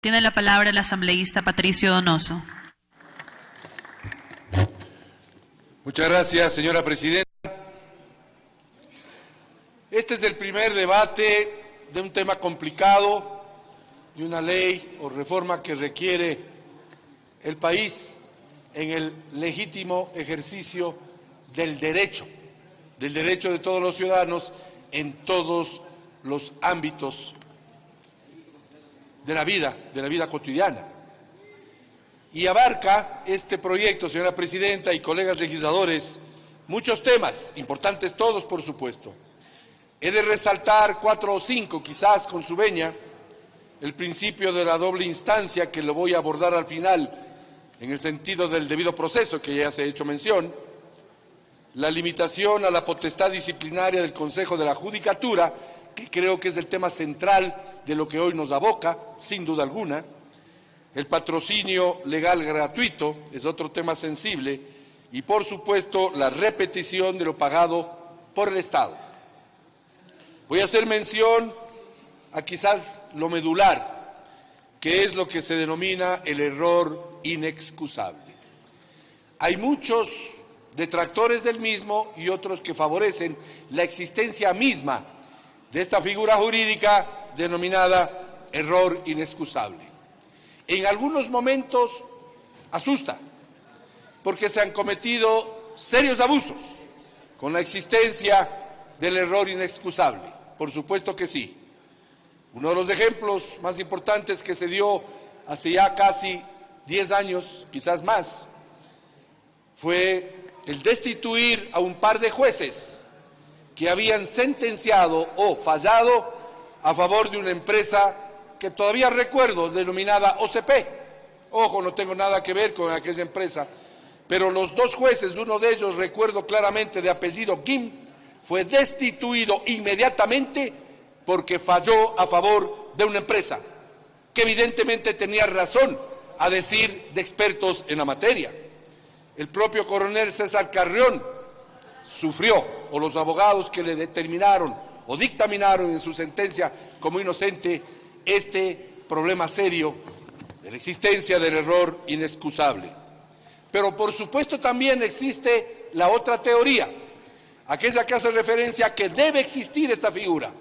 Tiene la palabra el asambleísta Patricio Donoso. Muchas gracias, señora presidenta. Este es el primer debate de un tema complicado, de una ley o reforma que requiere el país en el legítimo ejercicio del derecho de todos los ciudadanos en todos los ámbitos de la vida cotidiana. Y abarca este proyecto, señora presidenta y colegas legisladores, muchos temas, importantes todos, por supuesto. He de resaltar 4 o 5, quizás con su venia, el principio de la doble instancia, que lo voy a abordar al final, en el sentido del debido proceso, que ya se ha hecho mención, la limitación a la potestad disciplinaria del Consejo de la Judicatura, que creo que es el tema central de lo que hoy nos aboca, sin duda alguna. El patrocinio legal gratuito es otro tema sensible y, por supuesto, la repetición de lo pagado por el Estado. Voy a hacer mención a quizás lo medular, que es lo que se denomina el error inexcusable. Hay muchos detractores del mismo y otros que favorecen la existencia misma de esta figura jurídica denominada error inexcusable. En algunos momentos asusta, porque se han cometido serios abusos con la existencia del error inexcusable. Por supuesto que sí. Uno de los ejemplos más importantes que se dio hace ya casi 10 años, quizás más, fue el destituir a un par de jueces que habían sentenciado o fallado a favor de una empresa que todavía recuerdo, denominada OCP. Ojo, no tengo nada que ver con aquella empresa, pero los 2 jueces, uno de ellos recuerdo claramente de apellido Kim, fue destituido inmediatamente porque falló a favor de una empresa que evidentemente tenía razón a decir de expertos en la materia. El propio coronel César Carrión sufrió, o los abogados que le determinaron o dictaminaron en su sentencia como inocente, este problema serio de la existencia del error inexcusable. Pero por supuesto también existe la otra teoría, aquella que hace referencia a que debe existir esta figura,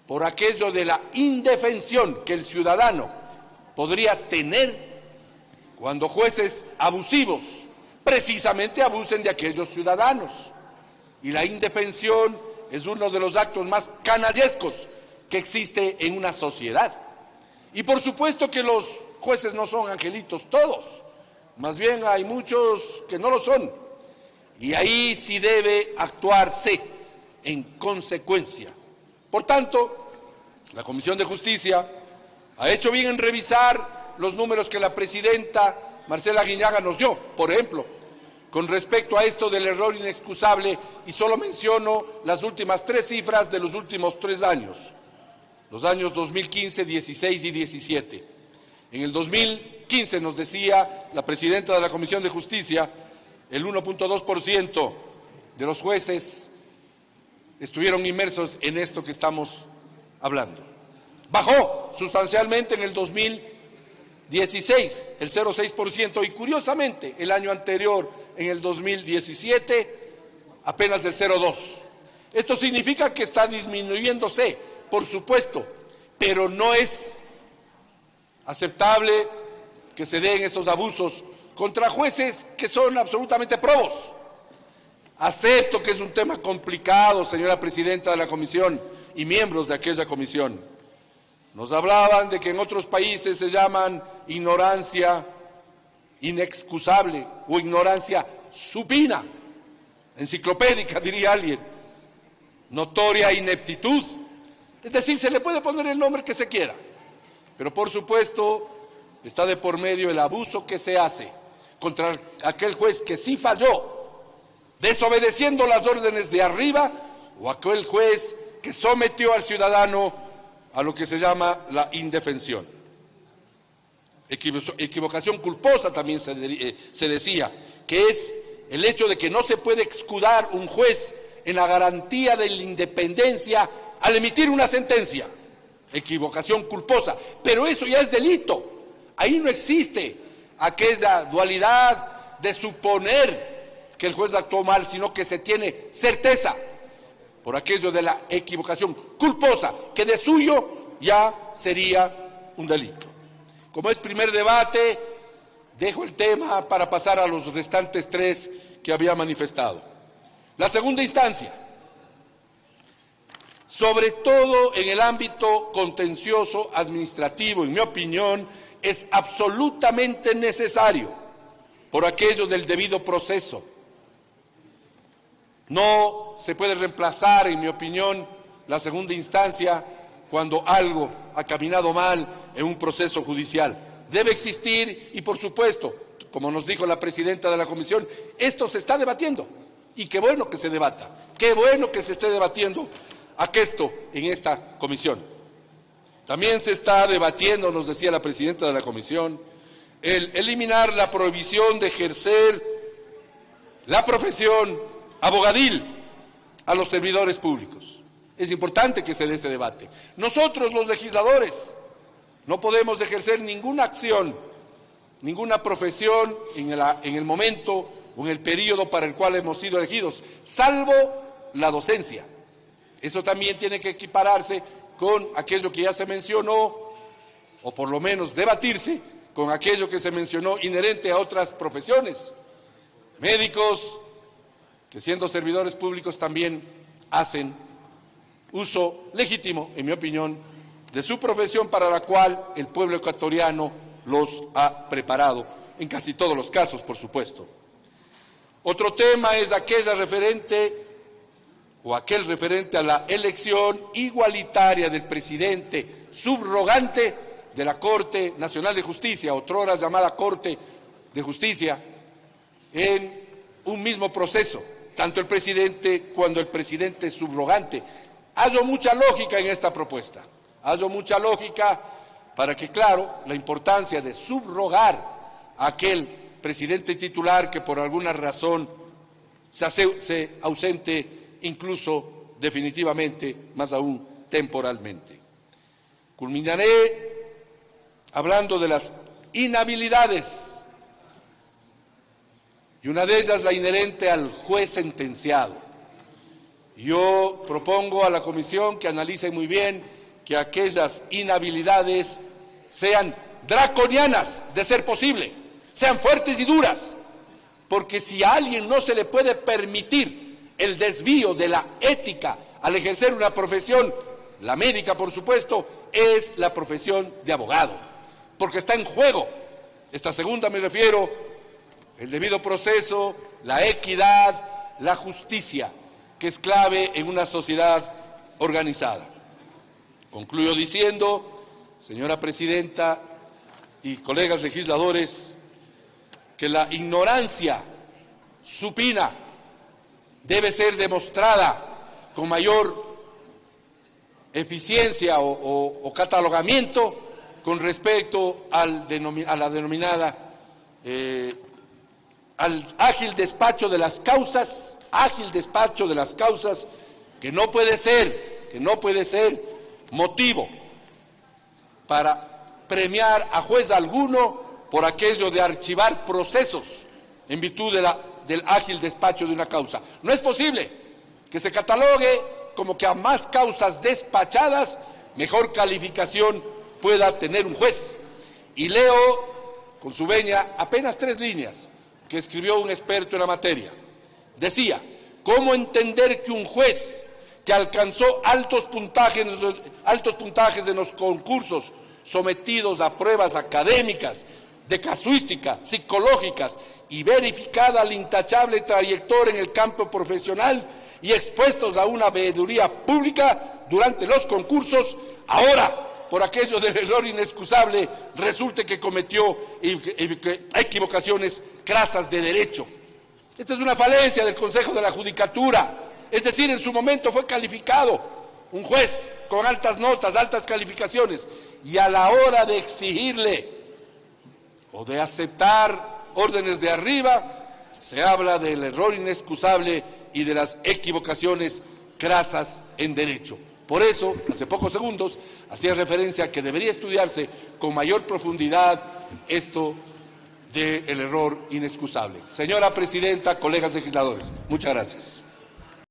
por aquello de la indefensión que el ciudadano podría tener cuando jueces abusivos precisamente abusen de aquellos ciudadanos. Y la indefensión es uno de los actos más canallescos que existe en una sociedad. Y por supuesto que los jueces no son angelitos todos, más bien hay muchos que no lo son. Y ahí sí debe actuarse en consecuencia. Por tanto, la Comisión de Justicia ha hecho bien en revisar los números que la presidenta Marcela Guiñaga nos dio, por ejemplo, con respecto a esto del error inexcusable, y solo menciono las últimas 3 cifras de los últimos 3 años, los años 2015, 16 y 17. En el 2015 nos decía la presidenta de la Comisión de Justicia, el 1.2% de los jueces estuvieron inmersos en esto que estamos hablando. Bajó sustancialmente en el 2016, el 0.6%, y curiosamente el año anterior, en el 2017, apenas el 0.2%. Esto significa que está disminuyéndose, por supuesto, pero no es aceptable que se den esos abusos contra jueces que son absolutamente probos. Acepto que es un tema complicado, señora presidenta de la comisión y miembros de aquella comisión. Nos hablaban de que en otros países se llaman ignorancia inexcusable o ignorancia supina, enciclopédica diría alguien, notoria ineptitud. Es decir, se le puede poner el nombre que se quiera, pero por supuesto está de por medio el abuso que se hace contra aquel juez que sí falló, desobedeciendo las órdenes de arriba, o aquel juez que sometió al ciudadano a lo que se llama la indefensión. Equivocación culposa también se decía, que es el hecho de que no se puede escudar un juez en la garantía de la independencia al emitir una sentencia. equivocación culposa, pero eso ya es delito. Ahí no existe aquella dualidad de suponer que el juez actuó mal, sino que se tiene certeza por aquello de la equivocación culposa, que de suyo ya sería un delito. Como es primer debate, dejo el tema para pasar a los restantes tres que había manifestado. La segunda instancia, sobre todo en el ámbito contencioso administrativo, en mi opinión, es absolutamente necesario, por aquello del debido proceso. No se puede reemplazar, en mi opinión, la segunda instancia cuando algo ha caminado mal en un proceso judicial. Debe existir y, por supuesto, como nos dijo la presidenta de la comisión, esto se está debatiendo y qué bueno que se debata, qué bueno que se esté debatiendo esto en esta comisión. También se está debatiendo, nos decía la presidenta de la comisión, el eliminar la prohibición de ejercer la profesión abogadil a los servidores públicos. Es importante que se dé ese debate. Nosotros, los legisladores, no podemos ejercer ninguna acción, ninguna profesión en el momento o en el periodo para el cual hemos sido elegidos, salvo la docencia. Eso también tiene que equipararse con aquello que ya se mencionó, o por lo menos debatirse con aquello que se mencionó inherente a otras profesiones. Médicos que siendo servidores públicos también hacen uso legítimo, en mi opinión, de su profesión para la cual el pueblo ecuatoriano los ha preparado, en casi todos los casos, por supuesto. Otro tema es aquel referente a la elección igualitaria del presidente subrogante de la Corte Nacional de Justicia, otrora llamada Corte de Justicia, en un mismo proceso, tanto el presidente cuando el presidente subrogante. Hallo mucha lógica en esta propuesta, hallo mucha lógica para que, claro, la importancia de subrogar a aquel presidente titular que por alguna razón se ausente incluso definitivamente, más aún temporalmente. Culminaré hablando de las inhabilidades, y una de ellas la inherente al juez sentenciado. Yo propongo a la comisión que analice muy bien que aquellas inhabilidades sean draconianas, de ser posible, sean fuertes y duras, porque si a alguien no se le puede permitir el desvío de la ética al ejercer una profesión, la médica por supuesto, es la profesión de abogado, porque está en juego, esta segunda me refiero, el debido proceso, la equidad, la justicia, que es clave en una sociedad organizada. Concluyo diciendo, señora presidenta y colegas legisladores, que la ignorancia supina debe ser demostrada con mayor eficiencia o catalogamiento con respecto al ágil despacho de las causas, que no puede ser motivo para premiar a juez alguno por aquello de archivar procesos en virtud del ágil despacho de una causa. No es posible que se catalogue como que a más causas despachadas, mejor calificación pueda tener un juez. Y leo con su venia apenas 3 líneas que escribió un experto en la materia. Decía, ¿cómo entender que un juez que alcanzó altos puntajes en los concursos sometidos a pruebas académicas, de casuística, psicológicas y verificada la intachable trayectoria en el campo profesional y expuestos a una veeduría pública durante los concursos, ahora, por aquello del error inexcusable, resulte que cometió equivocaciones crasas de derecho? Esta es una falencia del Consejo de la Judicatura, es decir, en su momento fue calificado un juez con altas notas, altas calificaciones, y a la hora de exigirle o de aceptar órdenes de arriba, se habla del error inexcusable y de las equivocaciones crasas en derecho. Por eso, hace pocos segundos, hacía referencia a que debería estudiarse con mayor profundidad esto del error inexcusable. Señora Presidenta, colegas legisladores, muchas gracias.